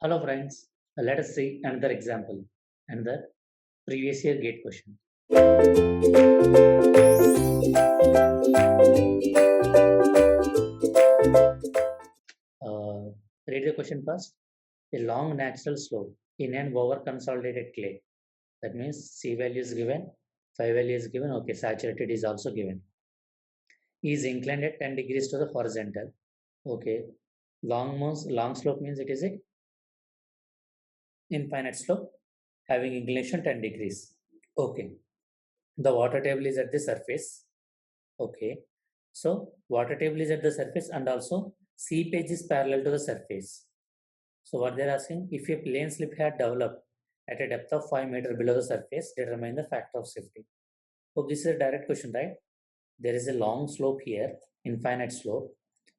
Hello friends, let us see another example, another previous year gate question. Uh, Read the question first. A long natural slope in an over consolidated clay. That means C value is given, phi value is given, okay, saturated is also given. Is inclined at 10 degrees to the horizontal. Okay, long slope means it is a infinite slope having inclination 10 degrees. Okay, the water table is at the surface. Okay, so water table is at the surface and also seepage is parallel to the surface. So what they're asking, if a plane slip had developed at a depth of 5 meters below the surface, determine the factor of safety. So this is a direct question, right? There is a long slope here, infinite slope.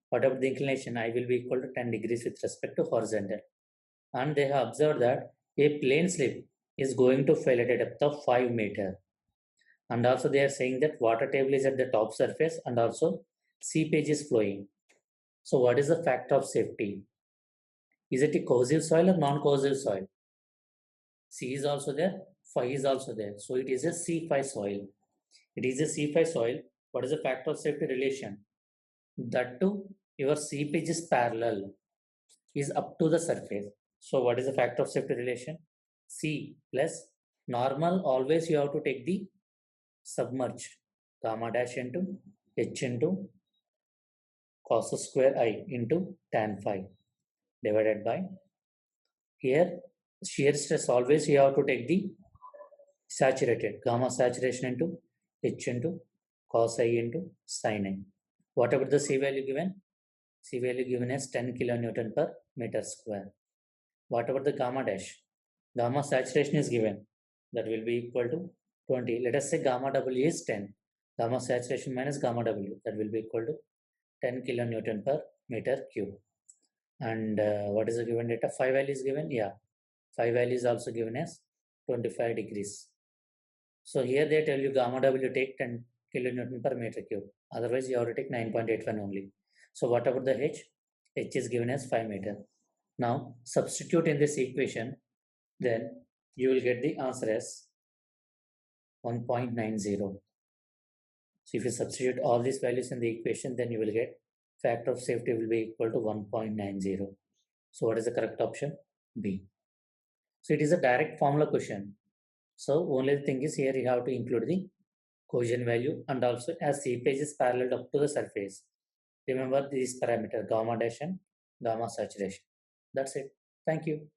Whatever the inclination, I will be equal to 10 degrees with respect to horizontal. And they have observed that a plane slip is going to fail at a depth of 5 meters. And also they are saying that water table is at the top surface and also seepage is flowing. So what is the factor of safety? Is it a cohesive soil or non-cohesive soil? C is also there, phi is also there. So it is a C5 soil. It is a C5 soil. What is the factor of safety relation? That too, your seepage is parallel, is up to the surface. So what is the factor of safety relation? C plus normal, always you have to take the submerge, gamma dash into H into cos square I into tan phi divided by, here shear stress, always you have to take the saturated, gamma saturation into H into cos I into sin I. Whatever the C value given, C value given as 10 kilonewton per meter square. Whatever the gamma saturation is given, that will be equal to 20. Let us say gamma W is 10. Gamma saturation minus gamma W, that will be equal to 10 kilonewton per meter cube. And what is the given data? Phi value is given. Yeah, phi value is also given as 25 degrees. So here they tell you gamma W take 10 kilonewton per meter cube. Otherwise, you have to take 9.81 only. So whatever the H is given as 5 meter. Now substitute in this equation, then you will get the answer as 1.90. So if you substitute all these values in the equation, then you will get factor of safety will be equal to 1.90. So what is the correct option? B. So it is a direct formula question. So only the thing is here you have to include the cohesion value and also as seepage is parallel up to the surface. Remember these parameter gamma dash and gamma saturation. That's it. Thank you.